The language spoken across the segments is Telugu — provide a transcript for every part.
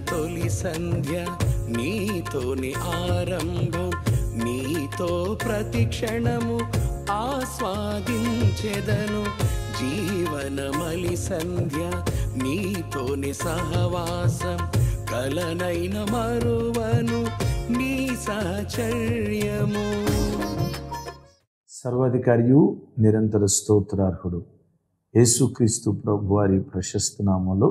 తొలి సంధ్య నీతోని ఆరంభం, నీతో ప్రతి క్షణము ఆస్వాదించెదను. జీవనమలి సంధ్య నీతోని సహవాసం, కలనైన మరువను నీ సహచర్యము. సర్వాధికారియు నిరంతర స్తోత్రార్హుడు యేసుక్రీస్తు ప్రభు వారి ప్రశస్త నామములో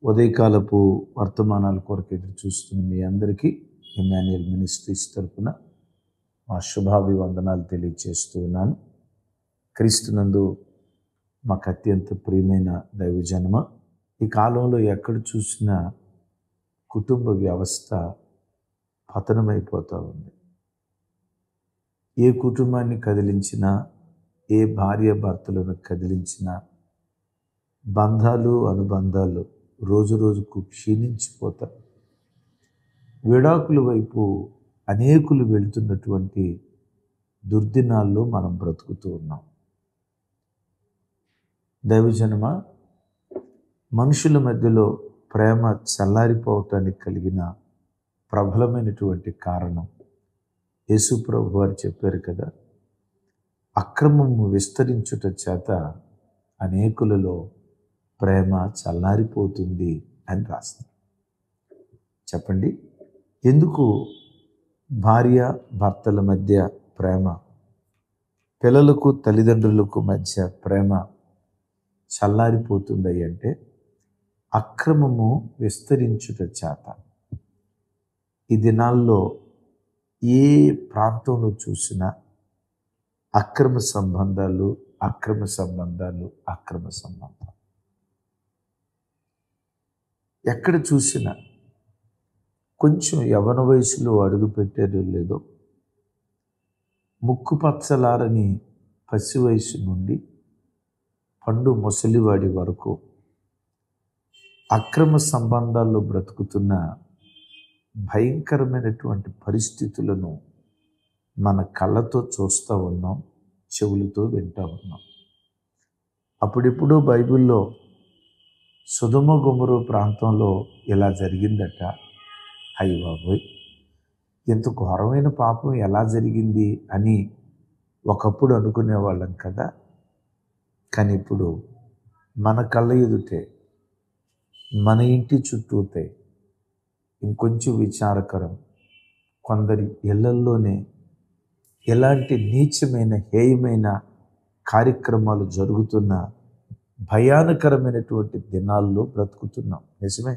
ఉదయకాలపు వర్తమానాల కొరకు ఎదురు చూస్తున్న మీ అందరికీ ఇమ్మాన్యుయల్ మినిస్ట్రీస్ తరపున మా శుభాభివందనాలు తెలియజేస్తూ ఉన్నాను. క్రీస్తునందు మాకు అత్యంత ప్రియమైన దైవజనమ, ఈ కాలంలో ఎక్కడ చూసినా కుటుంబ వ్యవస్థ పతనమైపోతూ ఉంది. ఏ కుటుంబాన్ని కదిలించినా, ఏ భార్య భర్తలను కదిలించినా బంధాలు అనుబంధాలు రోజు రోజుకు క్షీణించిపోతాయి. విడాకుల వైపు అనేకులు వెళుతున్నటువంటి దుర్దినాల్లో మనం బ్రతుకుతూ ఉన్నాం. దైవజనమ, మనుషుల మధ్యలో ప్రేమ చల్లారిపోవటానికి కలిగిన ప్రబలమైనటువంటి కారణం యేసు ప్రభు వారు చెప్పారు కదా, అక్రమము విస్తరించుట చేత అనేకులలో ప్రేమ చల్లారిపోతుంది అని రాస్తారు. చెప్పండి, ఎందుకు భార్య భర్తల మధ్య ప్రేమ, పిల్లలకు తల్లిదండ్రులకు మధ్య ప్రేమ చల్లారిపోతుంది అంటే అక్రమము విస్తరించుట చేత. ఈ దినాల్లో ఏ ప్రాంతంలో చూసినా అక్రమ సంబంధాలు, అక్రమ సంబంధాలు, అక్రమ సంబంధాలు. ఎక్కడ చూసినా కొంచెం యవ్వన వయసులో అడుగు పెట్టారో లేదో, ముక్కు పచ్చలారని పసి వయసు నుండి పండు ముసలివాడి వరకు అక్రమ సంబంధాల్లో బ్రతుకుతున్న భయంకరమైనటువంటి పరిస్థితులను మన కళ్ళతో చూస్తూ ఉన్నాం, చెవులతో వింటూ ఉన్నాం. అప్పుడిప్పుడు బైబిల్లో సొదొమ గొమొర్రా ప్రాంతంలో ఇలా జరిగిందట. అయ్య బాబోయ్, ఇంత ఘోరమైన పాపం ఎలా జరిగింది అని ఒకప్పుడు అనుకునేవాళ్ళం కదా. కానీ ఇప్పుడు మన కళ్ళ ఎదుటే, మన ఇంటి చుట్టూతే ఇంకొంచెం విచారకరం, కొందరి ఇళ్లల్లోనే ఎలాంటి నీచమైన హేయమైన కార్యక్రమాలు జరుగుతున్న భయానకరమైనటువంటి దినాల్లో బ్రతుకుతున్నాం. నిజమే,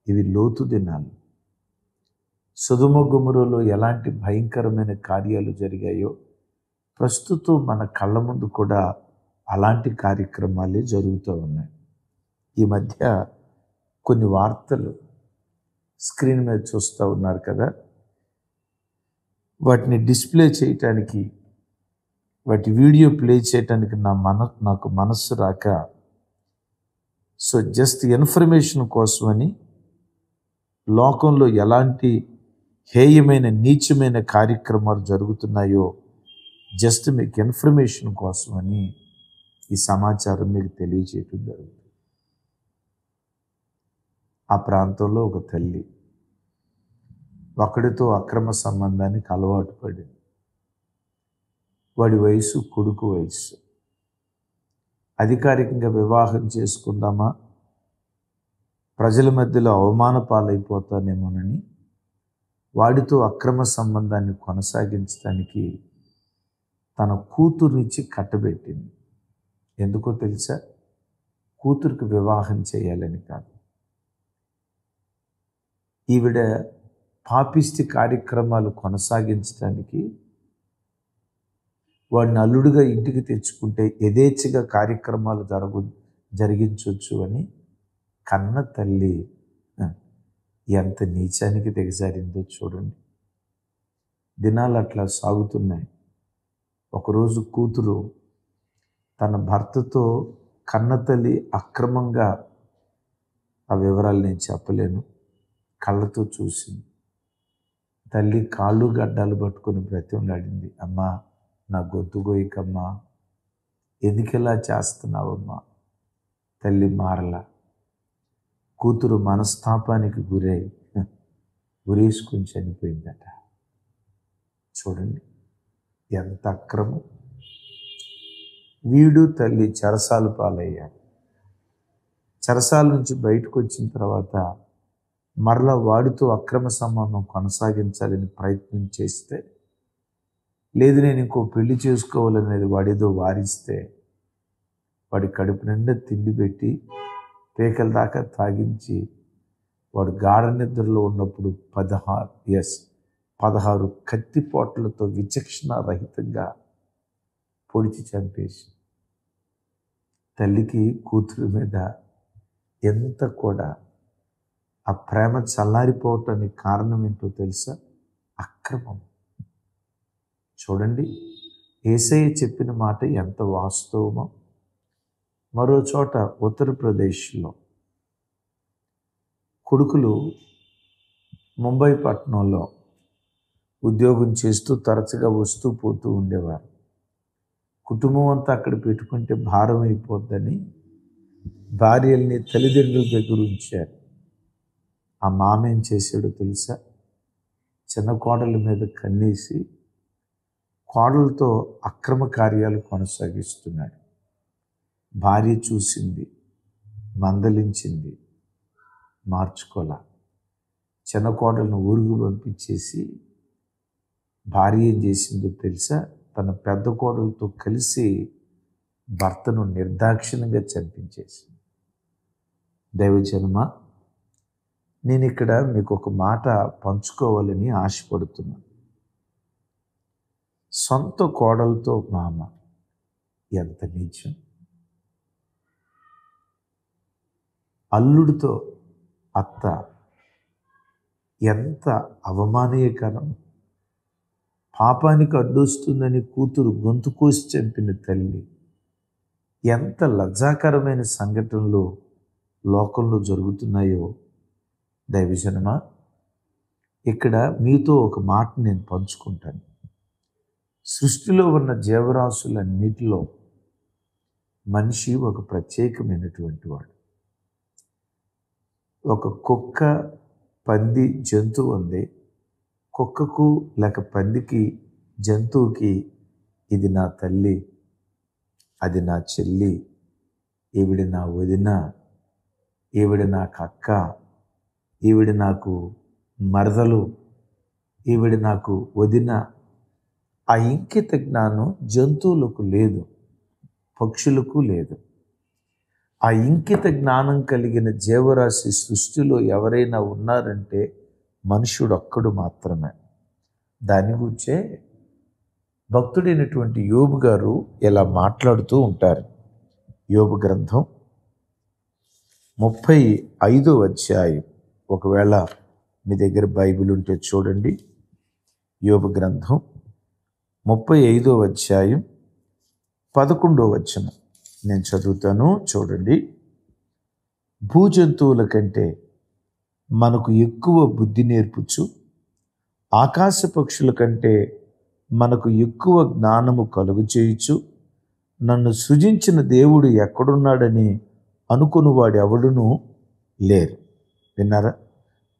ఇవి లోతు దినాలు. సొదొమ గొమొర్రాలో ఎలాంటి భయంకరమైన కార్యాలు జరిగాయో ప్రస్తుతం మన కళ్ళ ముందు కూడా అలాంటి కార్యక్రమాలే జరుగుతూ ఉన్నాయి. ఈ మధ్య కొన్ని వార్తలు స్క్రీన్ మీద చూస్తూ ఉన్నారు కదా, వాటిని డిస్ప్లే చేయటానికి, వాటి వీడియో ప్లే చేయటానికి నాకు మనస్సు రాక, సో జస్ట్ ఇన్ఫర్మేషన్ కోసమని లోకంలో ఎలాంటి హేయమైన నీచమైన కార్యక్రమాలు జరుగుతున్నాయో జస్ట్ మీకు ఇన్ఫర్మేషన్ కోసమని ఈ సమాచారం మీకు తెలియజేయటం జరుగుతుంది. ఆ ప్రాంతంలో ఒక తల్లి ఒకడితో అక్రమ సంబంధానికి అలవాటు పడింది. వాడి వయసు కొడుకు వయసు. అధికారికంగా వివాహం చేసుకుందామా, ప్రజల మధ్యలో అవమాన పాలైపోతానేమోనని వాడితో అక్రమ సంబంధాన్ని కొనసాగించడానికి తన కూతురునిచ్చి కట్టబెట్టింది. ఎందుకో తెలుసా? కూతురికి వివాహం చేయాలని కాదు. ఈవిడ పాపిష్టి కార్యక్రమాలు కొనసాగించడానికి వాడిని అల్లుడుగా ఇంటికి తెచ్చుకుంటే యథేచ్ఛగా కార్యక్రమాలు జరిగించవచ్చు అని కన్న తల్లి ఎంత నీచానికి దిగజారిందో చూడండి. దినాలు అట్లా సాగుతున్నాయి. ఒకరోజు కూతురు తన భర్తతో కన్నతల్లి అక్రమంగా, ఆ వివరాలు నేను చెప్పలేను, కళ్ళతో చూసింది. తల్లి కాళ్ళు గడ్డాలు పట్టుకొని బ్రతిమలాడింది. అమ్మా, నా గొంతు గోయికమ్మా, ఎందుకు ఇలా చేస్తున్నావమ్మా? తల్లి మారలా. కూతురు మనస్తాపానికి గురేసుకుని చనిపోయిందట. చూడండి ఎంత అక్రమం. వీడు తల్లి చెరసాల పాలయ్యాడు. చెరసాల నుంచి బయటకు వచ్చిన తర్వాత మరలా వాడితో అక్రమ సంబంధం కొనసాగించాలని ప్రయత్నం చేస్తే, లేదు నేను ఇంకో పెళ్లి చేసుకోవాలనేది వాడేదో వారిస్తే, వాడి కడుపు నిండా తిండి పెట్టి పేకల దాకా తాగించి వాడు గాఢ నిద్రలో ఉన్నప్పుడు 16 కత్తిపోట్లతో విచక్షణ రహితంగా పొడిచి చంపేసి, తల్లికి కూతురు మీద ఎంత కూడా ఆ ప్రేమ చల్లారిపోవటానికి కారణం ఏంటో తెలుసా? అక్రమం. చూడండి యేసయ్య చెప్పిన మాట ఎంత వాస్తవమో. మరో చోట ఉత్తరప్రదేశ్లో కొడుకులు ముంబై పట్టణంలో ఉద్యోగం చేస్తూ తరచుగా వస్తూ పోతూ ఉండేవారు. కుటుంబం అంతా అక్కడ పెట్టుకుంటే భారం అయిపోద్దని భార్యల్ని తల్లిదండ్రుల దగ్గర ఉంచారు. ఆ మామ ఏం చేశాడో తెలుసా? చిన్న కోడల మీద కన్నేసి కోడలతో అక్రమ కార్యాలు కొనసాగిస్తున్నాడు. భార్య చూసింది, మందలించింది, మార్చుకోలా. చిన్న కోడలను ఊరుకు పంపించేసి భార్య ఏం చేసిందో తెలుసా? తన పెద్ద కోడలతో కలిసి భర్తను నిర్దాక్షిణ్యంగా చంపించేసింది. దైవజనమా, నేను ఇక్కడ మీకు ఒక మాట పంచుకోవాలని ఆశపడుతున్నాను. సొంత కోడలతో మామ ఎంత నీచం, అల్లుడితో అత్త ఎంత అవమానీయకరం, పాపానికి అడ్డొస్తుందని కూతురు గొంతు కోసి చంపిన తల్లి, ఎంత లజ్జాకరమైన సంఘటనలు లోకంలో జరుగుతున్నాయో. దైవజనమా, ఇక్కడ మీతో ఒక మాట నేను పంచుకుంటాను. సృష్టిలో ఉన్న జీవరాశులన్నిటిలో మనిషి ఒక ప్రత్యేకమైనటువంటి వాడు. ఒక కుక్క, పంది, జంతువు ఉంది. కుక్కకు లేక పందికి, జంతువుకి ఇది నా తల్లి, అది నా చెల్లి, ఈవిడ నా వదిన, ఈవిడ నాకు అక్క, ఈవిడ నాకు మరదలు, ఈవిడ నాకు వదిన. ఆ ఇంకిత జ్ఞానం జంతువులకు లేదు, పక్షులకు లేదు. ఆ ఇంకిత జ్ఞానం కలిగిన జీవరాశి సృష్టిలో ఎవరైనా ఉన్నారంటే మనుష్యుడు ఒక్కడు మాత్రమే. దాని గురించే భక్తుడైనటువంటి యోబు గారు ఇలా మాట్లాడుతూ ఉంటారు. యోబు గ్రంథం 35వ అధ్యాయం, ఒకవేళ మీ దగ్గర బైబిల్ ఉంటే చూడండి. యోబు గ్రంథం 35వ అధ్యాయం 11వ వచనం నేను చదువుతాను, చూడండి. భూజంతువుల కంటే మనకు ఎక్కువ బుద్ధి నేర్పుచు, ఆకాశ పక్షుల కంటే మనకు ఎక్కువ జ్ఞానము కలుగు చేయుచు, నన్ను సృజించిన దేవుడు ఎక్కడున్నాడని అనుకునివాడు ఎవడునూ లేరు. విన్నారా?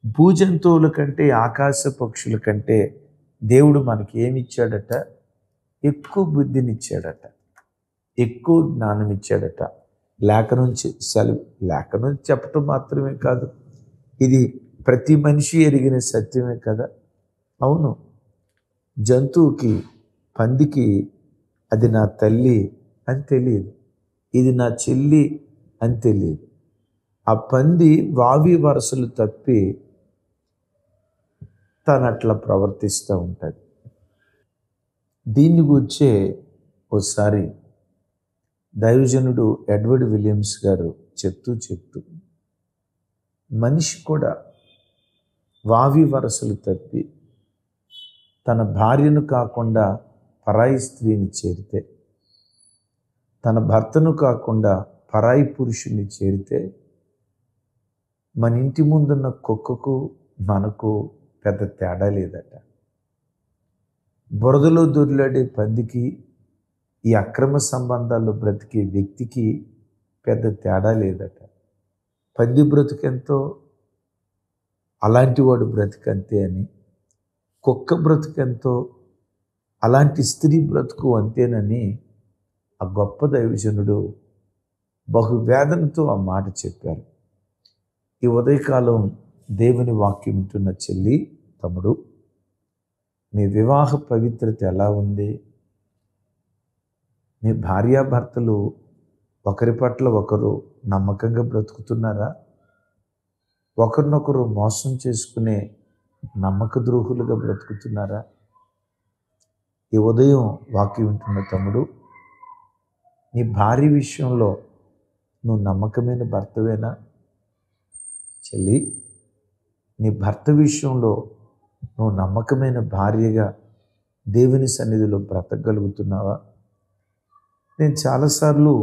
భూజంతువుల కంటే, ఆకాశ పక్షుల కంటే దేవుడు మనకి ఏమిచ్చాడట? ఎక్కువ బుద్ధినిచ్చాడట, ఎక్కువ జ్ఞానం ఇచ్చాడట. లేఖ నుంచి లేఖ నుంచి చెప్పటం మాత్రమే కాదు, ఇది ప్రతి మనిషి ఎరిగిన సత్యమే కదా. అవును, జంతువుకి, పందికి అది నా తల్లి అని తెలియదు, ఇది నా చెల్లి అని తెలియదు. ఆ పంది వావి వరసలు తప్పి తను అట్లా ప్రవర్తిస్తూ ఉంటుంది. దీన్ని గురించే ఒకసారి దైవజనుడు ఎడ్వర్డ్ విలియమ్స్ గారు చెప్తూ మనిషి కూడా వావి వరసలు తప్పి తన భార్యను కాకుండా పరాయి స్త్రీని చేరితే, తన భర్తను కాకుండా పరాయి పురుషుని చేరితే, మన ఇంటి ముందున్న కుక్కకు మనకు పెద్ద తేడా లేదట. బురదలో దొర్లాడే పందికి, ఈ అక్రమ సంబంధాల్లో బ్రతికే వ్యక్తికి పెద్ద తేడా లేదట. పంది బ్రతుకెంతో అలాంటి వాడు బ్రతికంతే అని, కుక్క బ్రతుకెంతో అలాంటి స్త్రీ బ్రతుకు అంతేనని ఆ గొప్ప దైవజనుడు బహువేదనతో ఆ మాట చెప్పారు. ఈ ఉదయకాలం దేవుని వాక్యం వింటున్న చెల్లి, తమ్ముడు, మీ వివాహ పవిత్రత ఎలా ఉంది? మీ భార్యాభర్తలు ఒకరి పట్ల ఒకరు నమ్మకంగా బ్రతుకుతున్నారా? ఒకరినొకరు మోసం చేసుకునే నమ్మక ద్రోహులుగా బ్రతుకుతున్నారా? ఈ ఉదయం వాక్యం వింటున్న తమ్ముడు, నీ భార్య విషయంలో నువ్వు నమ్మకమైన భర్తవేనా? చెల్లి, నీ భర్త విషయంలో నువ్వు నమ్మకమైన భార్యగా దేవుని సన్నిధిలో బ్రతకగలుగుతున్నావా? నేను చాలాసార్లు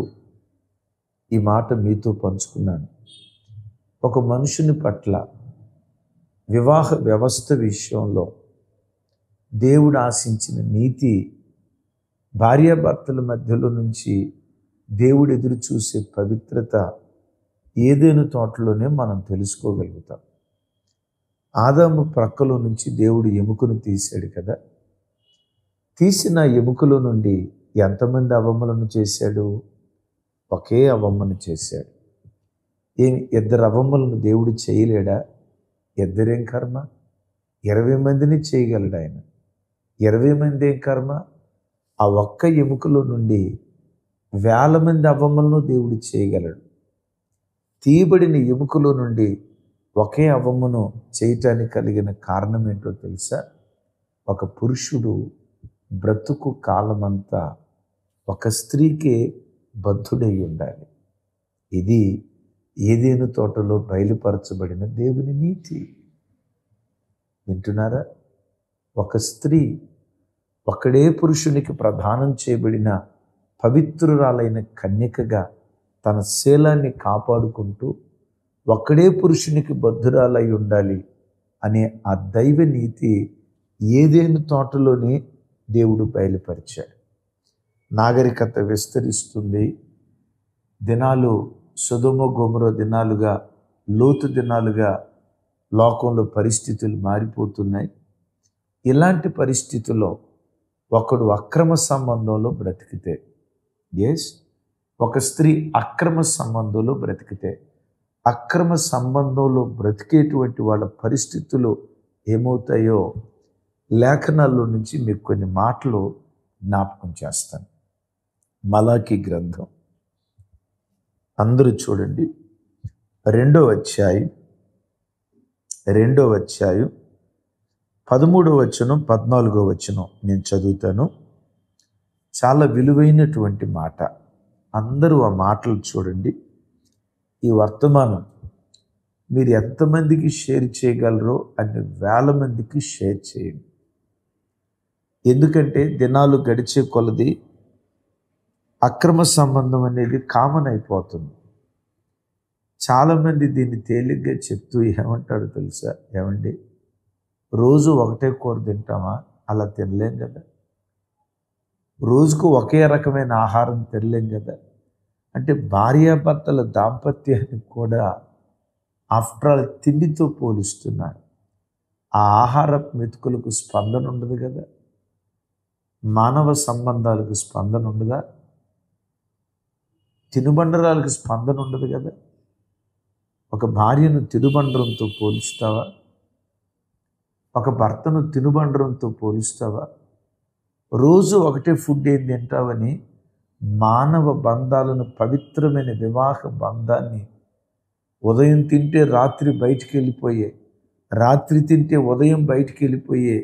ఈ మాట మీతో పంచుకున్నాను. ఒక మనుషుని పట్ల వివాహ వ్యవస్థ విషయంలో దేవుడు ఆశించిన నీతి భార్యాభర్తల మధ్యలో నుంచి దేవుడు ఎదురు చూసే పవిత్రత ఏదైనా తోటలోనే మనం తెలుసుకోగలుగుతాం. ఆదాము ప్రక్కలో నుంచి దేవుడు ఎముకను తీశాడు కదా. తీసిన ఎముకలో నుండి ఎంతమంది అవమ్మలను చేశాడు? ఒకే అవమ్మను చేశాడు. ఇద్దరు అవమ్మలను దేవుడు చేయలేడా? ఇద్దరేం కర్మ? 20 మందిని చేయగలడు ఆయన. 20 మంది ఏం కర్మ? ఆ ఒక్క ఎముకలో నుండి 1000 మంది అవమ్మలను దేవుడు చేయగలడు. తీయబడిన ఎముకలో నుండి ఒకే అవమ్మను చేయటానికి కలిగిన కారణం ఏంటో తెలుసా? ఒక పురుషుడు బ్రతుకు కాలమంతా ఒక స్త్రీకే బద్ధుడై ఉండాలి. ఇది ఏదేను తోటలో బయలుపరచబడిన దేవుని నీతి. వింటున్నారా? ఒక స్త్రీ ఒకడే పురుషునికి ప్రదానం చేయబడిన పవిత్రురాలైన కన్యకగా తన శీలాన్ని కాపాడుకుంటూ ఒక్కడే పురుషునికి బద్ధురాలై ఉండాలి అనే ఆ దైవ నీతి ఏదేను తోటలోనే దేవుడు బయలుపరిచాడు. నాగరికత విస్తరిస్తుంది. దినాలు సొదొమ గొమొర దినాలుగా, లోతు దినాలుగా లోకంలో పరిస్థితులు మారిపోతున్నాయి. ఇలాంటి పరిస్థితుల్లో ఒకడు అక్రమ సంబంధంలో బ్రతికితే, ఒక స్త్రీ అక్రమ సంబంధంలో బ్రతికితే, అక్రమ సంబంధంలో బ్రతికేటువంటి వాళ్ళ పరిస్థితులు ఏమవుతాయో లేఖనాల్లో నుంచి మీకు కొన్ని మాటలు జ్ఞాపకం చేస్తాను. మలాకి గ్రంథం అందరూ చూడండి, 2వ అధ్యాయం 13వ వచనం 14వ వచనం నేను చదువుతాను. చాలా విలువైనటువంటి మాట. అందరూ ఆ మాటలు చూడండి. ఈ వర్తమానం మీరు ఎంతమందికి షేర్ చేయగలరో అన్ని వేల మందికి షేర్ చేయండి. ఎందుకంటే దినాలు గడిచే కొలది అక్రమ సంబంధం అనేది కామన్ అయిపోతుంది. చాలామంది దీన్ని తేలిగ్గా చెప్తూ ఏమంటారు తెలుసా? ఏమండి, రోజు ఒకటే కూర తింటామా? అలా తినలేం కదా. రోజుకు ఒకే రకమైన ఆహారం తినలేం కదా. అంటే భార్యాభర్తల దాంపత్యాన్ని కూడా ఆఫ్టర్ ఆల్ తిండితో పోలుస్తున్నారు. ఆ ఆహార మెతుకులకు స్పందన ఉండదు కదా. మానవ సంబంధాలకు స్పందన ఉండదా? తినుబండరాలకు స్పందన ఉండదు కదా. ఒక భార్యను తినుబండరంతో పోలుస్తావా? ఒక భర్తను తినుబండరంతో పోలుస్తావా? రోజు ఒకటే ఫుడ్ ఏం తింటావని మానవ బంధాలను, పవిత్రమైన వివాహ బంధాన్ని ఉదయం తింటే రాత్రి బయటికి వెళ్ళిపోయే, రాత్రి తింటే ఉదయం బయటికి వెళ్ళిపోయే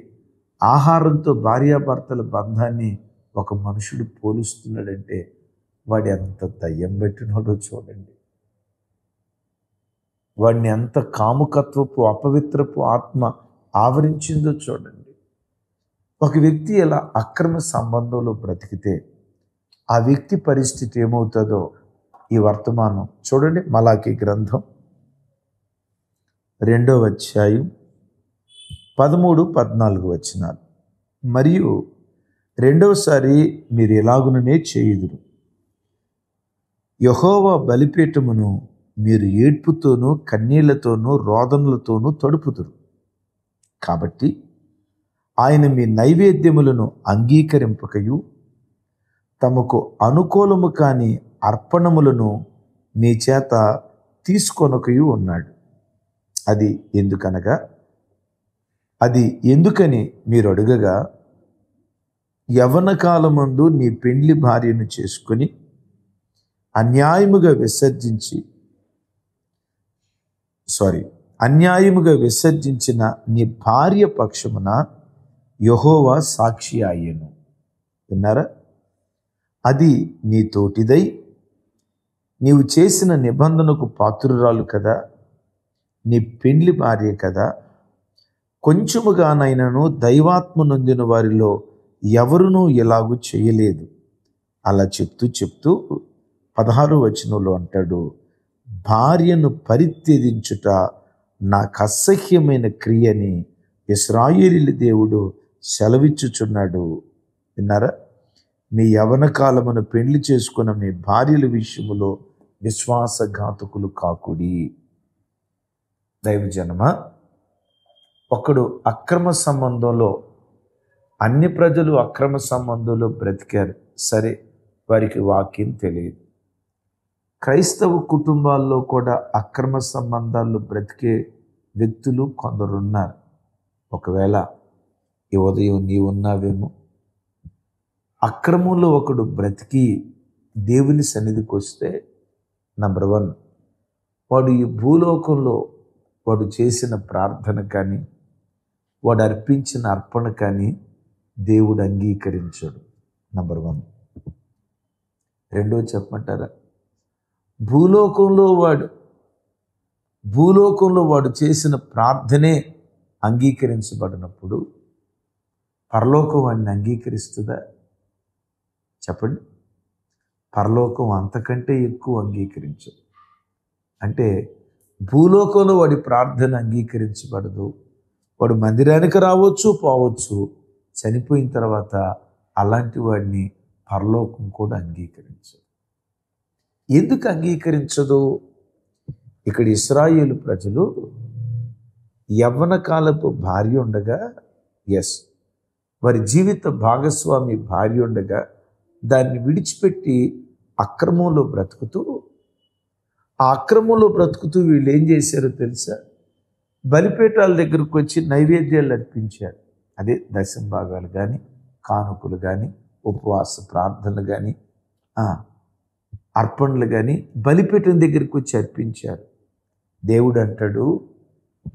ఆహారంతో భార్యాభర్తల బంధాన్ని ఒక మనుషుడు పోలుస్తున్నాడంటే వాడు ఎంత దయ్యం పెట్టినాడో చూడండి. వాడిని ఎంత కాముకత్వపు, అపవిత్రపు ఆత్మ ఆవరించిందో చూడండి. ఒక వ్యక్తి ఎలా అక్రమ సంబంధంలో బ్రతికితే ఆ వ్యక్తి పరిస్థితి ఏమవుతుందో ఈ వర్తమానం చూడండి. మలాకి గ్రంథం 2వ అధ్యాయం 13-14 వచనాలు. మరియు రెండవసారి మీరు ఎలాగుననే చేయుదురు. యెహోవా బలిపీఠమును మీరు ఏడ్పుతోనూ కన్నీళ్లతోనూ రోదనలతోనూ తడుపుదురు. కాబట్టి ఆయన మీ నైవేద్యములను అంగీకరింపకయు తమకు అనుకూలము కాని అర్పణములను మీ చేత తీసుకొనకయు ఉన్నాడు. అది ఎందుకని మీరు అడుగగా, యవ్వన కాలమందు నీ పెండ్లి భార్యను చేసుకుని అన్యాయముగా విసర్జించిన నీ భార్య పక్షమున యెహోవా సాక్షి అయ్యెను. విన్నారా? అది నీ తోటిదై నీవు చేసిన నిబంధనకు పాత్రురాలు కదా, నీ పెండ్లి భార్య కదా. కొంచెముగానైనను దైవాత్మ నొందిన వారిలో ఎవరునూ ఇలాగూ చేయలేదు. అలా చెప్తూ 16వ వచనంలో అంటాడు, భార్యను పరిత్యజించుట నాకు అసహ్యమైన క్రియని ఇశ్రాయేలీయుల దేవుడు సెలవిచ్చుచున్నాడు. విన్నారా? మీ యవ్వన కాలమును పెండ్లి చేసుకున్న మీ భార్యల విషయములో విశ్వాసఘాతకులు కాకుడి. దైవజనమా, ఒకడు అక్రమ సంబంధంలో, అన్ని ప్రజలు అక్రమ సంబంధంలో బ్రతికారు. సరే, వారికి వాక్యం తెలియదు. క్రైస్తవ కుటుంబాల్లో కూడా అక్రమ సంబంధాల్లో బ్రతికే వ్యక్తులు కొందరున్నారు. ఒకవేళ ఈ ఉదయం నీవున్నావేమో. అక్రమంలో ఒకడు బ్రతికి దేవుని సన్నిధికి వస్తే, నంబర్ 1, వాడు ఈ భూలోకంలో వాడు చేసిన ప్రార్థన కానీ వాడు అర్పించిన అర్పణ కానీ దేవుడు అంగీకరించడు. నంబర్ 1. రెండో చెప్పమంటారా? భూలోకంలో వాడు చేసిన ప్రార్థనే అంగీకరించబడినప్పుడు పరలోకం వాడిని అంగీకరిస్తుందా? చెప్పండి. పరలోకం అంతకంటే ఎక్కువ అంగీకరించదు. అంటే భూలోకంలో వాడి ప్రార్థన అంగీకరించబడదు. వాడు మందిరానికి రావచ్చు, పోవచ్చు. చనిపోయిన తర్వాత అలాంటి వాడిని పరలోకం కూడా అంగీకరించదు. ఎందుకు అంగీకరించదు? ఇక్కడ ఇశ్రాయేలు ప్రజలు యవ్వన కాలపు భార్య ఉండగా, వారి జీవిత భాగస్వామి భార్య ఉండగా దాన్ని విడిచిపెట్టి అక్రమంలో బ్రతుకుతూ వీళ్ళు ఏం చేశారో తెలుసా? బలిపీఠాల దగ్గరకు వచ్చి నైవేద్యాలు అర్పించారు. అదే దశమ భాగాలు కానీ, కానుకలు కానీ, ఉపవాస ప్రార్థనలు కానీ, అర్పణలు కానీ బలిపీఠం దగ్గరికి వచ్చి అర్పించారు. దేవుడు అంటాడు,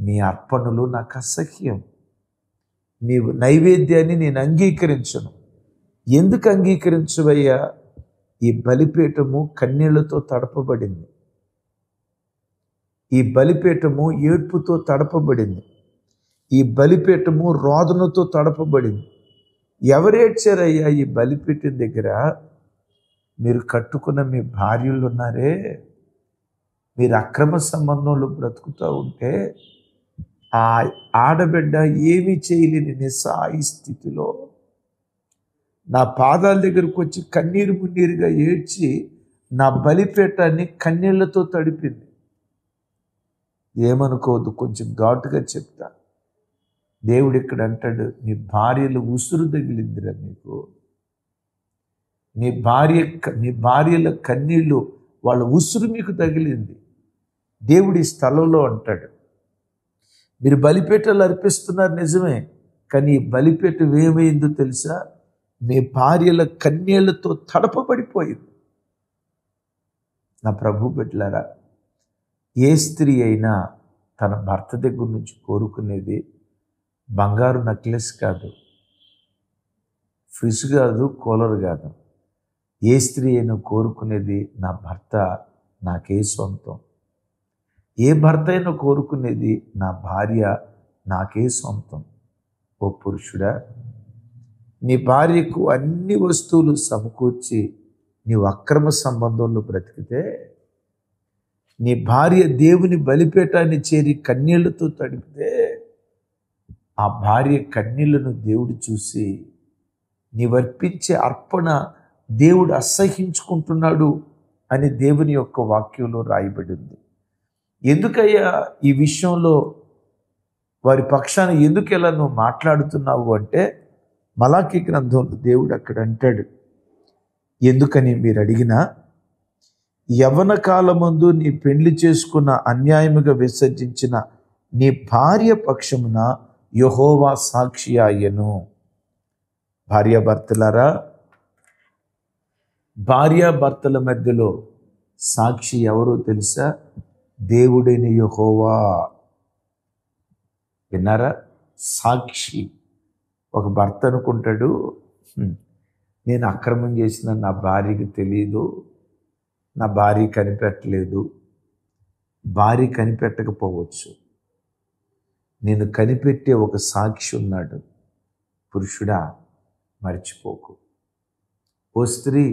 మీ అర్పణలు నాకు అసహ్యం, మీ నైవేద్యాన్ని నేను అంగీకరించను. ఎందుకు అంగీకరించవయ్యా? ఈ బలిపీఠము కన్నీళ్లతో తడపబడింది. ఈ బలిపీఠము ఏడ్పుతో తడపబడింది. ఈ బలిపీఠము రోదనతో తడపబడింది. ఎవరేడ్చారయ్యా ఈ బలిపీఠం దగ్గర? మీరు కట్టుకున్న మీ భార్యలు ఉన్నారే, మీరు అక్రమ సంబంధంలో బ్రతుకుతూ ఉంటే ఆ ఆడబిడ్డ ఏమీ చేయలేని నిస్సహాయ స్థితిలో నా పాదాల దగ్గరకు వచ్చి కన్నీరు మున్నీరుగా ఏడ్చి నా బలిపీఠాన్ని కన్నీళ్లతో తడిపింది. ఏమనుకోవద్దు, కొంచెం ఘాటుగా చెప్తా. దేవుడు ఇక్కడ అంటాడు, నీ భార్యలు ఉసురు తగిలిందిరా మీకు. నీ భార్యల కన్నీళ్ళు, వాళ్ళ ఉసురు మీకు తగిలింది. దేవుడు ఈ స్థలంలో అంటాడు, మీరు బలిపీఠాలు అర్పిస్తున్నారు నిజమే, కానీ ఈ బలిపీఠం ఏమైందో తెలుసా? మీ భార్యల కన్నీళ్లతో తడపబడిపోయింది. నా ప్రభు బిడ్డలారా, ఏ స్త్రీ అయినా తన భర్త దగ్గర నుంచి కోరుకునేది బంగారు నెక్లెస్ కాదు, ఫ్రిడ్జ్ కాదు, కూలర్ కాదు. ఏ స్త్రీ అయినా కోరుకునేది నా భర్త నాకే సొంతం. ఏ భర్త అయినా కోరుకునేది నా భార్య నాకే సొంతం. ఓ పురుషుడా, నీ భార్యకు అన్ని వస్తువులు సమకూర్చి నీవు అక్రమ సంబంధంలో బ్రతికితే, నీ భార్య దేవుని బలిపీఠాన్ని చేరి కన్నీళ్లతో తడిపితే, ఆ భార్య కన్నీళ్లను దేవుడు చూసి నీవర్పించే అర్పణ దేవుడు అసహించుకుంటున్నాడు అని దేవుని యొక్క వాక్యంలో రాయబడింది. ఎందుకయ్యా ఈ విషయంలో వారి పక్షాన ఎందుకు ఇలా నువ్వు మాట్లాడుతున్నావు అంటే, మలాకీ గ్రంథంలో దేవుడు అక్కడ అంటాడు, ఎందుకని మీరు అడిగినా, యవ్వన కాలమందు నీ పెండ్లి చేసుకున్న అన్యాయముగా విసర్జించిన నీ భార్య పక్షమున యెహోవా సాక్షి అయ్యను. భార్యాభర్తలారా, భార్యాభర్తల మధ్యలో సాక్షి ఎవరో తెలుసా? దేవుడైన యెహోవా. విన్నారా? సాక్షి. ఒక భర్త అనుకుంటాడు, నేను అక్రమం చేసిన నా భార్యకి తెలియదు, నా భార్య కనిపెట్టలేదు. భార్య కనిపెట్టకపోవచ్చు, నేను కనిపెట్టే ఒక సాక్షి ఉన్నాడు. పురుషుడా, మర్చిపోకు. ఓ స్త్రీ,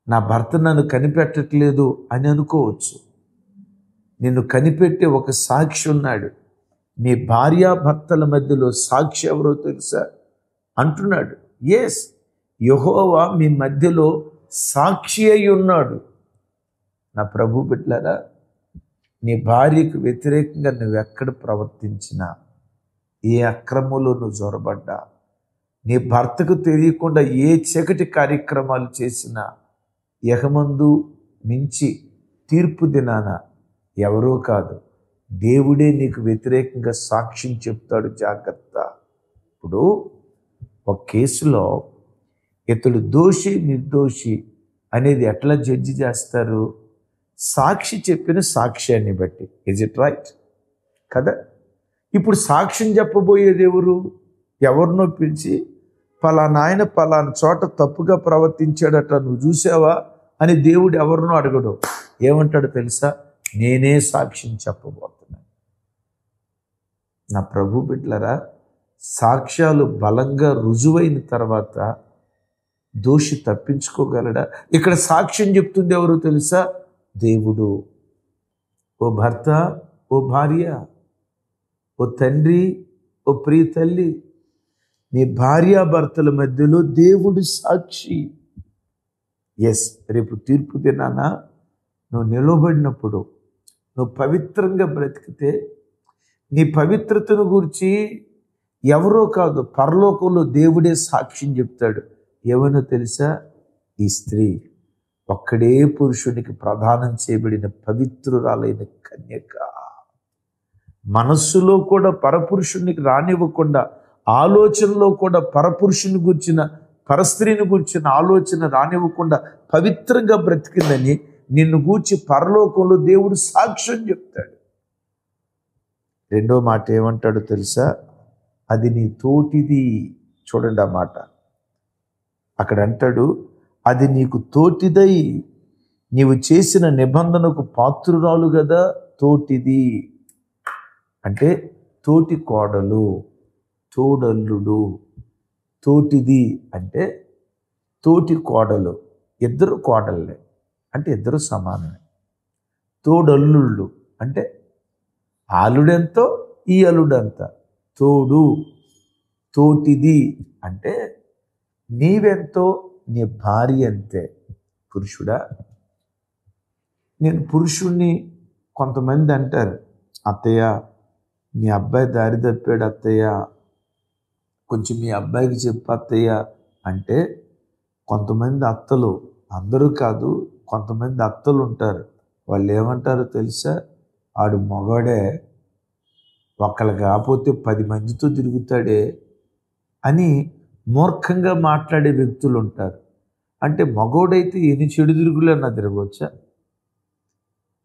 నా భర్త నన్ను కనిపెట్టట్లేదు అని అనుకోవచ్చు. నిన్ను కనిపెట్టే ఒక సాక్షి ఉన్నాడు. నీ భార్యాభర్తల మధ్యలో సాక్షి ఎవరో తెలుసా అంటున్నాడు. ఎస్, యెహోవా మీ మధ్యలో సాక్షి అయి ఉన్నాడు. నా ప్రభు బిడ్డలారా, నీ భార్యకు వ్యతిరేకంగా నువ్వెక్కడ ప్రవర్తించినా, ఏ అక్రమంలో నువ్వు జొరబడ్డా, నీ భర్తకు తెలియకుండా ఏ చీకటి కార్యక్రమాలు చేసినా, యహమందు మించి తీర్పు దినాన ఎవరో కాదు, దేవుడే నీకు వ్యతిరేకంగా సాక్ష్యం చెప్తాడు. జాగ్రత్త. ఇప్పుడు ఒక కేసులో ఇతడు దోషి నిర్దోషి అనేది ఎట్లా జడ్జి చేస్తారు? సాక్షి చెప్పిన సాక్ష్యాన్ని బట్టి. ఇజ్ ఇట్ రైట్ కదా? ఇప్పుడు సాక్ష్యం చెప్పబోయేది ఎవరు? ఎవరినో పిలిచి, పలానా ఆయన పలానా చోట తప్పుగా ప్రవర్తించాడట, నువ్వు చూసావా అని దేవుడు ఎవరినో అడగడు. ఏమంటాడు తెలుసా? నేనే సాక్ష్యం చెప్పబోతున్నాను. నా ప్రభు బిడ్డలరా, సాక్ష్యాలు బలంగా రుజువైన తర్వాత దోషి తప్పించుకోగలడా? ఇక్కడ సాక్ష్యం చెప్తుంది ఎవరు తెలుసా? దేవుడు. ఓ భర్త, ఓ భార్య, ఓ తండ్రి, ఓ ప్రియ తల్లి, నీ భార్యాభర్తల మధ్యలో దేవుడు సాక్షి. ఎస్, రేపు తీర్పు దినాన నువ్వు నిలబడినప్పుడు, నువ్వు పవిత్రంగా బ్రతికితే, నీ పవిత్రతను గురించి ఎవరో కాదు, పరలోకంలో దేవుడే సాక్ష్యం చెప్తాడు. ఏమనో తెలుసా? ఈ స్త్రీ ఒక్కడే పురుషునికి ప్రదానం చేయబడిన పవిత్రురాలైన కన్యక. మనస్సులో కూడా పరపురుషునికి రానివ్వకుండా, ఆలోచనలో కూడా పరపురుషుని గురించిన, పరస్త్రీని గురించిన ఆలోచన రానివ్వకుండా పవిత్రంగా బ్రతికిందని నిన్ను గూర్చి పరలోకంలో దేవుడు సాక్ష్యం చెప్తాడు. రెండో మాట ఏమంటాడు తెలుసా? అది నీ తోటిది. చూడండి ఆ మాట అక్కడ అంటాడు, అది నీకు తోటిదై నీవు చేసిన నిబంధనకు పాత్రురాలు కదా. తోటిది అంటే తోటి కోడలు, తోడల్లుడు. తోటిది అంటే తోటి కోడలు. ఇద్దరు కోడళ్ళే అంటే ఇద్దరు సమానమే. తోడల్లుళ్ళు అంటే ఆలుడెంతో ఈ అల్లుడంత. తోడు, తోటిది అంటే నీవెంతో నీ భార్య అంతే. పురుషుడా, నేను పురుషుణ్ణి, కొంతమంది అంటారు, అత్తయ్య మీ అబ్బాయి దారి తప్పాడు అత్తయ్య, కొంచెం మీ అబ్బాయికి చెప్పు అత్తయ్య అంటే, కొంతమంది అత్తలు, అందరూ కాదు, కొంతమంది అత్తలు ఉంటారు. వాళ్ళు ఏమంటారో తెలుసా? ఆడు మగాడే, ఒక్కళ్ళు కాకపోతే 10 మందితో తిరుగుతాడే అని మూర్ఖంగా మాట్లాడే వ్యక్తులు ఉంటారు. అంటే మగోడైతే ఎన్ని చెడు తిరుగులన్నా తిరగవచ్చా?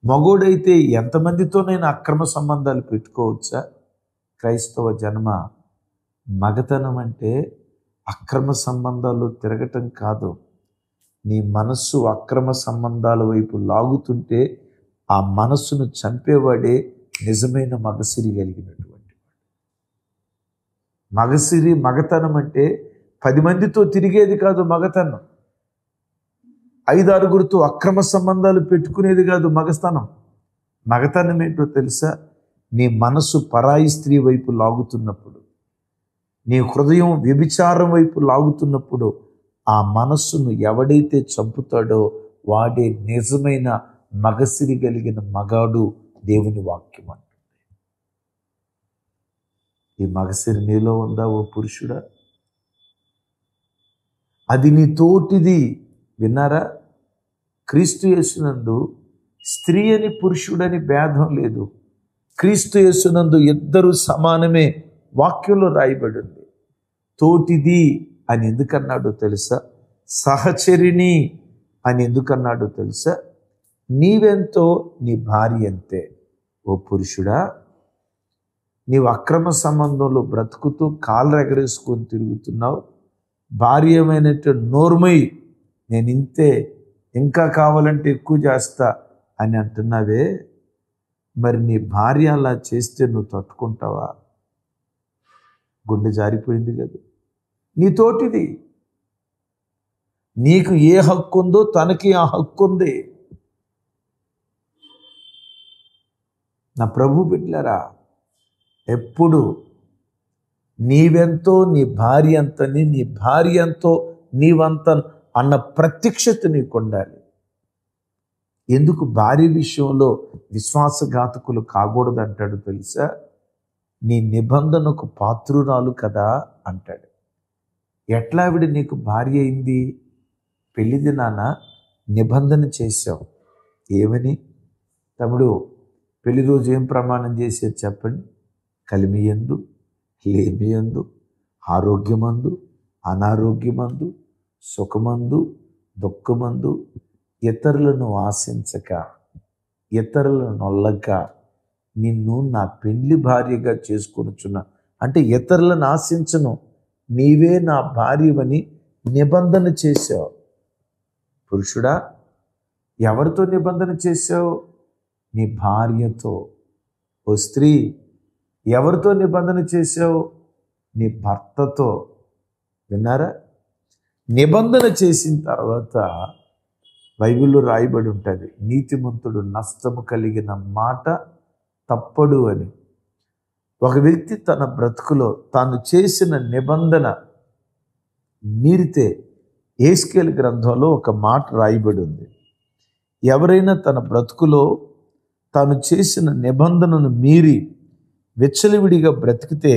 మగోడైతే ఎంతమందితోనైనా అక్రమ సంబంధాలు పెట్టుకోవచ్చా? క్రైస్తవ జన్మ, మగతనం అంటే అక్రమ సంబంధాలు తిరగటం కాదు. నీ మనస్సు అక్రమ సంబంధాల వైపు లాగుతుంటే ఆ మనస్సును చంపేవాడే నిజమైన మగసిరి కలిగినటువంటి. మగసిరి, మగతనం అంటే 10 మందితో తిరిగేది కాదు మగతనం. 5-6గురితో అక్రమ సంబంధాలు పెట్టుకునేది కాదు మగతనం. మగతనం ఏంటో తెలుసా? నీ మనస్సు పరాయి స్త్రీ వైపు లాగుతున్నప్పుడు, నీ హృదయం వ్యభిచారం వైపు లాగుతున్నప్పుడు, ఆ మనస్సును ఎవడైతే చంపుతాడో వాడే నిజమైన మగసిరి కలిగిన మగాడు, దేవుని వాక్యం అంటుంది. ఈ మగసిరి నీలో ఉందా ఓ పురుషుడా? అది నీ తోటిది. విన్నారా? క్రీస్తు యేసునందు స్త్రీ అని పురుషుడని భేదం లేదు. క్రీస్తు యేసునందు ఇద్దరు సమానమే వాక్యంలో రాయబడింది. తోటిది అని ఎందుకన్నాడో తెలుసా? సహచరిని అని ఎందుకన్నాడో తెలుసా? నీవెంతో నీ భార్య అంతే. ఓ పురుషుడా, నీవు అక్రమ సంబంధంలో బ్రతుకుతూ కాళ్ళు ఎగరేసుకొని తిరుగుతున్నావు. భార్య ఏమైనట్టు నోర్మై, నేను ఇంతే, ఇంకా కావాలంటే ఎక్కువ చేస్తా అని అంటున్నావే, మరి నీ భార్య అలా చేస్తే నువ్వు తట్టుకుంటావా? గుండె జారిపోయింది కదా. నీ తోటిది, నీకు ఏ హక్కు ఉందో తనకి ఆ హక్కు ఉంది. నా ప్రభు బిడ్డలారా, ఎప్పుడు నీవెంతో నీ భార్య అంతని, నీ భార్య ఎంతో నీవంత అన్న ప్రత్యక్షత నీకు ఉండాలి. ఎందుకు భార్య విషయంలో విశ్వాసఘాతకులు కాకూడదు అంటాడు తెలుసా? నీ నిబంధనకు పాత్రురాలు కదా అంటాడు. ఎట్లా ఆవిడ నీకు భార్య అయింది? పెళ్లి దినాన నిబంధన చేశావు. ఏమని? తమ్ముడు, పెళ్లి రోజు ఏం ప్రమాణం చేసేది చెప్పండి? కలిమియందు, లేమియందు, ఆరోగ్యమందు, అనారోగ్యమందు, సుఖమందు, దుఃఖమందు, ఇతరులను ఆశించక, ఇతరులను నొల్లక నిన్ను నా పెళ్లి భార్యగా చేసుకొనుచున్నా. అంటే ఇతరులను ఆశించను, నీవే నా భార్యవని నిబంధన చేశావు. పురుషుడా, ఎవరితో నిబంధన చేశావు? నీ భార్యతో. ఓ స్త్రీ, ఎవరితో నిబంధన చేశావు? నీ భర్తతో. విన్నారా? నిబంధన చేసిన తర్వాత బైబిల్లో రాయబడి ఉంటుంది, నీతిమంతుడు నష్టము కలిగిన మాట తప్పడు అని. ఒక వ్యక్తి తన బ్రతుకులో తాను చేసిన నిబంధన మీరితే, యెహెజ్కేలు గ్రంథంలో ఒక మాట రాయబడి ఉంది, ఎవరైనా తన బ్రతుకులో తాను చేసిన నిబంధనను మీరి విచ్చలవిడిగా బ్రతికితే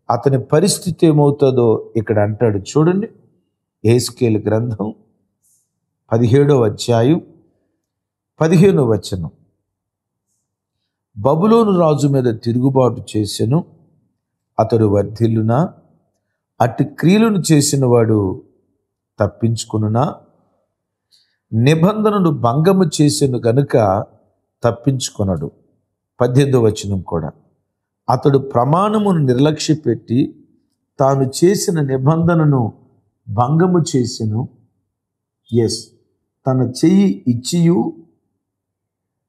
అతని పరిస్థితి ఏమవుతుందో ఇక్కడ అంటాడు. చూడండి, యెహెజ్కేలు గ్రంథం 17వ అధ్యాయం 15వ వచనం. బబులోను రాజు మీద తిరుగుబాటు చేసెను, అతడు వర్ధిల్లునా? అట్టి క్రియలను చేసిన వాడు తప్పించుకునునా? నిబంధనను భంగము చేసెను గనుక తప్పించుకొనడు. 18వ వచనం కూడా, అతడు ప్రమాణమును నిర్లక్ష్యపెట్టి తాను చేసిన నిబంధనను భంగము చేసెను. తన చెయ్యి ఇచ్చియు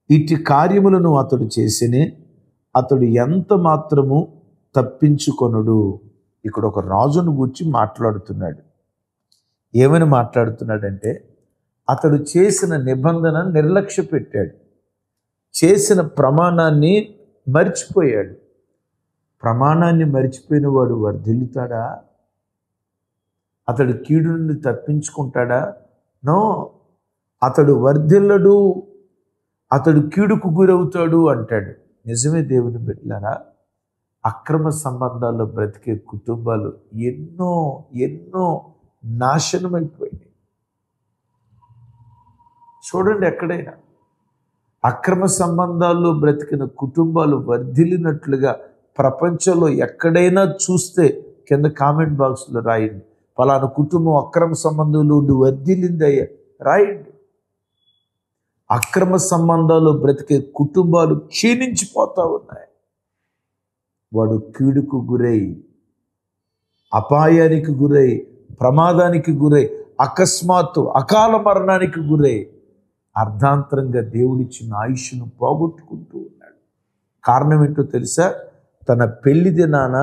ఇట్టి కార్యములను అతడు చేసినే అతడు ఎంత మాత్రము తప్పించుకొనడు. ఇక్కడ ఒక రాజును గూర్చి మాట్లాడుతున్నాడు. ఏమని మాట్లాడుతున్నాడంటే, అతడు చేసిన నిబంధన నిర్లక్ష్య పెట్టాడు, చేసిన ప్రమాణాన్ని మర్చిపోయాడు. ప్రమాణాన్ని మర్చిపోయిన వాడు వర్ధిల్లుతాడా? అతడు కీడు నుండి తప్పించుకుంటాడా? నో, అతడు వర్ధిల్లడు, అతడు కీడుకు గురవుతాడు అంటాడు. నిజమే దేవుని బిడ్డలారా, అక్రమ సంబంధాల్లో బ్రతికే కుటుంబాలు ఎన్నో ఎన్నో నాశనమైపోయినాయి. చూడండి, ఎక్కడైనా అక్రమ సంబంధాల్లో బ్రతికిన కుటుంబాలు వర్ధిల్లినట్లుగా ప్రపంచంలో ఎక్కడైనా చూస్తే కింద కామెంట్ బాక్స్లో రాయండి, పలానా కుటుంబం అక్రమ సంబంధంలో ఉండి వర్ధిల్లిందయ్యా రాయండి. అక్రమ సంబంధాలు బ్రతికే కుటుంబాలు క్షీణించిపోతూ ఉన్నాయి. వాడు కీడుకు గురై, అపాయానికి గురై, ప్రమాదానికి గురై, అకస్మాత్తు అకాల మరణానికి గురై అర్ధాంతరంగా దేవుడిచ్చిన ఆయుష్ను పోగొట్టుకుంటూ ఉన్నాడు. కారణం ఏంటో తెలుసా? తన పెళ్లి దినాన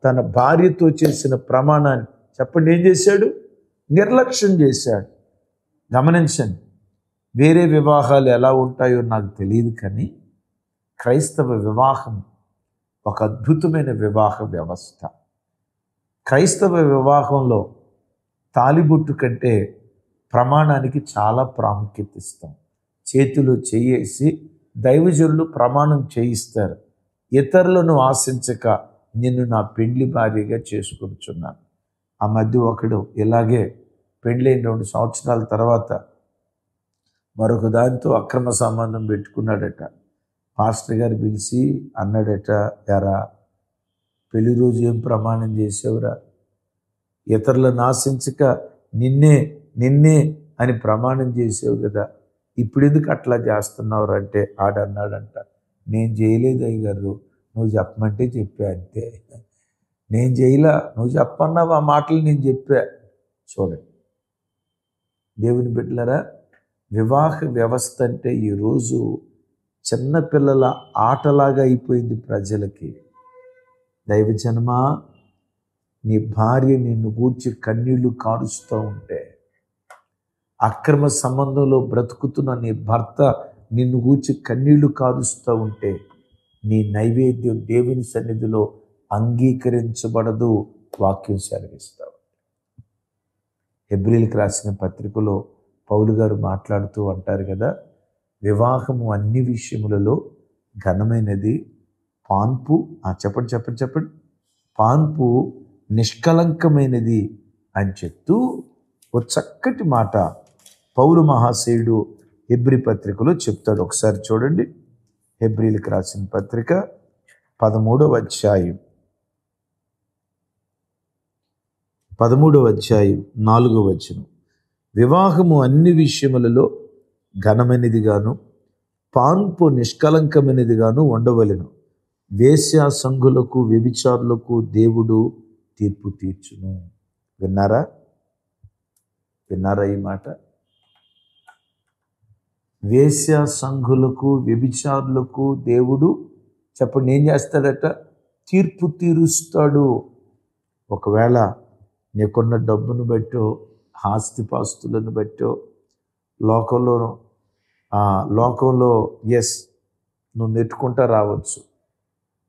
తన భార్యతో చేసిన ప్రమాణాన్ని చెప్పండి ఏం చేశాడు? నిర్లక్ష్యం చేశాడు. గమనించండి, వేరే వివాహాలు ఎలా ఉంటాయో నాకు తెలియదు, కానీ క్రైస్తవ వివాహం ఒక అద్భుతమైన వివాహ వ్యవస్థ. క్రైస్తవ వివాహంలో తాలిబొట్టు కంటే ప్రమాణానికి చాలా ప్రాముఖ్యత ఇస్తాం. చేతిలో చేయేసి దైవజనులు ప్రమాణం చేయిస్తారు, ఇతరులను ఆశించక నిన్ను నా పెండ్లి భార్యగా చేసుకొనుచున్నాను. ఆ మధ్య ఒకడు ఇలాగే పెండ్లైన 2 సంవత్సరాల తర్వాత మరొక దానితో అక్రమ సంబంధం పెట్టుకున్నాడట. పాస్టర్ గారు పిలిచి అన్నాడట, ఎరా పెళ్లి రోజు ఏం ప్రమాణం చేసావురా? ఇతరులను ఆశించక నిన్నే అని ప్రమాణం చేసావు కదా, ఇప్పుడు ఎందుకు అట్లా చేస్తున్నావు అంటే ఆడన్నాడంట, నేను చేయలేదు అయ్యగారు, నువ్వు చెప్పమంటే చెప్పా అంతే. నేను చేయలా, నువ్వు చెప్పన్నావు, ఆ మాటలు నేను చెప్పా. చూడండి దేవుని బిడ్డలారా, వివాహ వ్యవస్థ అంటే ఈరోజు చిన్నపిల్లల ఆటలాగా అయిపోయింది ప్రజలకి. దైవజనమా, నీ భార్య నిన్ను గూర్చి కన్నీళ్లు కారుస్తూ ఉంటే, అక్రమ సంబంధంలో బ్రతుకుతున్న నీ భర్త నిన్ను గూర్చి కన్నీళ్లు కారుస్తూ ఉంటే, నీ నైవేద్యం దేవుని సన్నిధిలో అంగీకరించబడదు. వాక్యం సెలవిస్తావు. హెబ్రీయులకు రాసిన పత్రికలో పౌలు గారు మాట్లాడుతూ అంటారు కదా, వివాహము అన్ని విషయములలో ఘనమైనది, పాన్పు చెప్పండి పాన్పు నిష్కలంకమైనది అని చెప్తూ ఒక చక్కటి మాట పౌలు మహాశయుడు హెబ్రీ పత్రికలో చెప్తాడు. ఒకసారి చూడండి, హెబ్రీయులకు రాసిన పత్రిక 13వ అధ్యాయం 4వ వచనం. వివాహము అన్ని విషయములలో ఘనమైనదిగాను, పాన్పు నిష్కలంకమైనదిగాను ఉండవలెను. వేశ్యా సంఘులకు వ్యభిచారులకు దేవుడు తీర్పు తీర్చును. విన్నారా ఈ మాట? వేశ్యా సంఘులకు వ్యభిచారులకు దేవుడు చెప్పండి ఏం చేస్తాడట? తీర్పు తీరుస్తాడు. ఒకవేళ నీకున్న డబ్బును బట్టో, ఆస్తిపాస్తులను బట్టో, లోకంలో ఎస్ నువ్వు నెట్టుకుంటా రావచ్చు.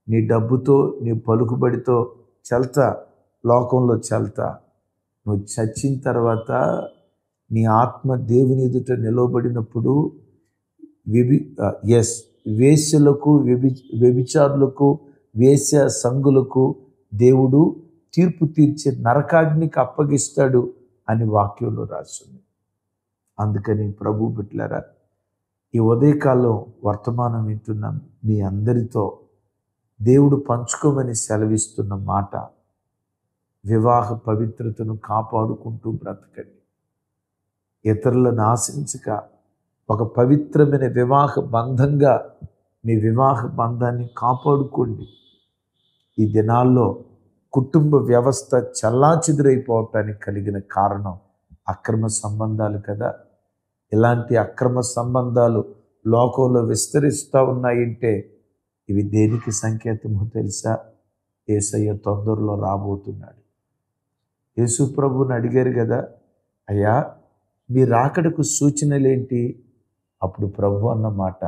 నీ డబ్బుతో, నీ పలుకుబడితో లోకంలో చెల్తా. నువ్వు చచ్చిన తర్వాత నీ ఆత్మ దేవుని ఎదుట నిలవబడినప్పుడు వేశ్యలకు, వ్యభిచారులకు, వేశ్య సంఘులకు దేవుడు తీర్పు తీర్చే నరకాగ్నికి అప్పగిస్తాడు అని వాక్యంలో రాస్తుంది. అందుకని ప్రభు బిడ్డలారా, ఈ ఉదయకాలం వర్తమానం వింటున్నాం మీ అందరితో దేవుడు పంచుకోమని సెలవిస్తున్న మాట, వివాహ పవిత్రతను కాపాడుకుంటూ బ్రతకండి. ఇతరులను ఆశించక ఒక పవిత్రమైన వివాహ బంధంగా మీ వివాహ బంధాన్ని కాపాడుకోండి. ఈ దినాల్లో కుటుంబ వ్యవస్థ చెల్లాచెదురైపోవటానికి కలిగిన కారణం అక్రమ సంబంధాలు కదా. ఇలాంటి అక్రమ సంబంధాలు లోకంలో విస్తరిస్తూ ఉన్నాయంటే ఇవి దేనికి సంకేతమో తెలుసా? యేసయ్య తొందరలో రాబోతున్నాడు. యేసు ప్రభువుని అడిగారు కదా, అయ్యా మీ రాకడకు సూచనలేంటి? అప్పుడు ప్రభు అన్నమాట,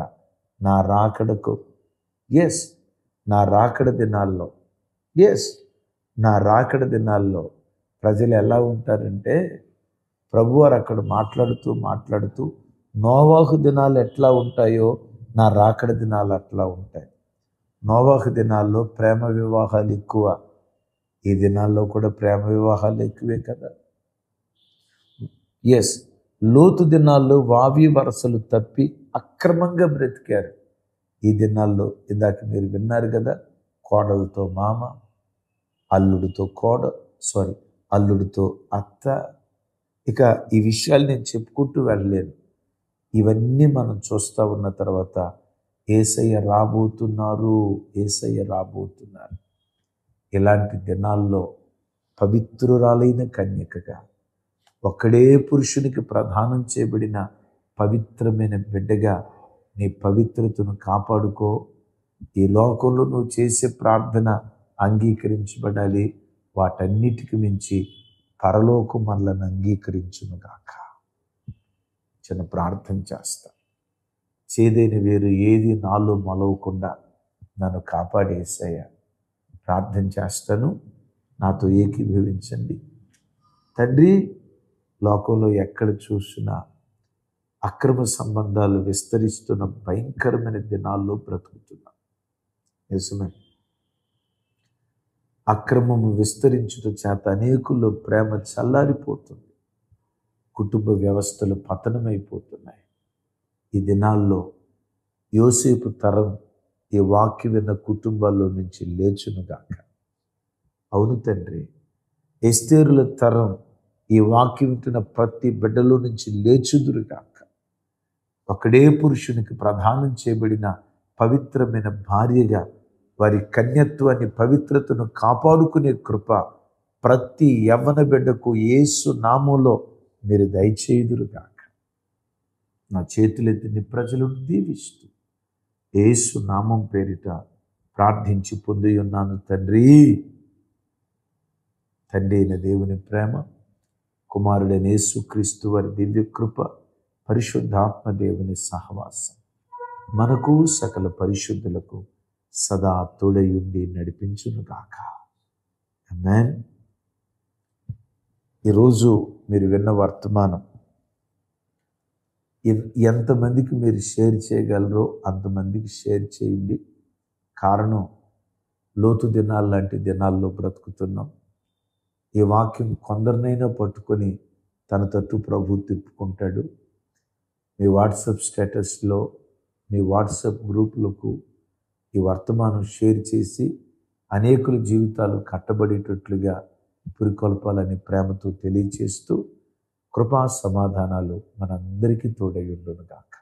నా రాకడకు నా రాకడ దినాల్లో ప్రజలు ఎలా ఉంటారంటే, ప్రభువారు అక్కడ మాట్లాడుతూ నోవాహు దినాలు ఎట్లా ఉంటాయో నా రాకడ దినాలు అట్లా ఉంటాయి. నోవాహు దినాల్లో ప్రేమ వివాహాలు ఎక్కువ, ఈ దినాల్లో కూడా ప్రేమ వివాహాలు ఎక్కువే కదా. లోతు దినాల్లో వావి వరసలు తప్పి అక్రమంగా బ్రతికారు. ఈ దినాల్లో ఇందాక మీరు విన్నారు కదా, కోడలతో మామ, అల్లుడితో అత్త. ఇక ఈ విషయాలు నేను చెప్పుకుంటూ వెళ్ళలేను. ఇవన్నీ మనం చూస్తూ ఉన్న తర్వాత యేసయ్య రాబోతున్నారు. ఇలాంటి దినాల్లో పవిత్రురాలైన కన్యకగా, ఒక్కడే పురుషునికి ప్రదానం చేయబడిన పవిత్రమైన బిడ్డగా నీ పవిత్రతను కాపాడుకో. ఈ లోకంలో నువ్వు చేసే ప్రార్థన అంగీకరించబడాలి. వాటన్నిటికి మించి పరలోకం మనలను అంగీకరించునుగాక. చిన్న ప్రార్థన చేస్తా. చేదైన వేరు ఏది నాలో మొలవకుండా నన్ను కాపాడేసయ్యా ప్రార్థన చేస్తాను. నాతో ఏకీభవించండి. తండ్రి, లోకంలో ఎక్కడ చూసినా అక్రమ సంబంధాలు విస్తరిస్తున్న భయంకరమైన దినాల్లో బ్రతుకుతున్నాం. నిజమే. అక్రమము విస్తరించుట చేత అనేకుల్లో ప్రేమ చల్లారిపోతుంది. కుటుంబ వ్యవస్థలు పతనమైపోతున్నాయి. ఈ దినాల్లో యోసేపు తరం ఈ వాక్యం విన్న కుటుంబాల్లో నుంచి లేచునుగాక. అవును తండ్రి, ఎస్తేరుల తరం ఈ వాక్యం వింటున్న ప్రతి బిడ్డలో నుంచి లేచుదురుగాక. ఒకడే పురుషునికి ప్రదానం చేయబడిన పవిత్రమైన భార్యగా వారి కన్యత్వాన్ని, పవిత్రతను కాపాడుకునే కృప ప్రతి యవ్వన బిడ్డకు యేసు నామంలో మీరు దయచేయుదురుగాక. నా చేతులెత్తి నీ ప్రజలను దీవిస్తూ యేసు నామం పేరిట ప్రార్థించి పొంది ఉన్నాను తండ్రి. తండ్రి అయిన దేవుని ప్రేమ, కుమారుడైన యేసుక్రీస్తు వారి దివ్య కృప, పరిశుద్ధాత్మ దేవుని సహవాసం మనకు సకల పరిశుద్ధులకు సదా తోడయుండి నడిపించునుగాక. ఆమేన్. ఈరోజు మీరు విన్న వర్తమానం ఎంతమందికి మీరు షేర్ చేయగలరో అంతమందికి షేర్ చేయండి. కారణం, లోతు దినాలు లాంటి దినాల్లో బ్రతుకుతున్నాం. ఈ వాక్యం కొందరినైనా పట్టుకొని తన తట్టు ప్రభు తిప్పుకుంటాడు. మీ వాట్సాప్ స్టేటస్లో, మీ వాట్సాప్ గ్రూపులకు ఈ వర్తమానం షేర్ చేసి అనేకుల జీవితాలు కట్టబడేటట్లుగా పురికొల్పాలని ప్రేమతో తెలియచేస్తూ కృపా సమాధానాలు మనందరికీ తోడై ఉండును గాక.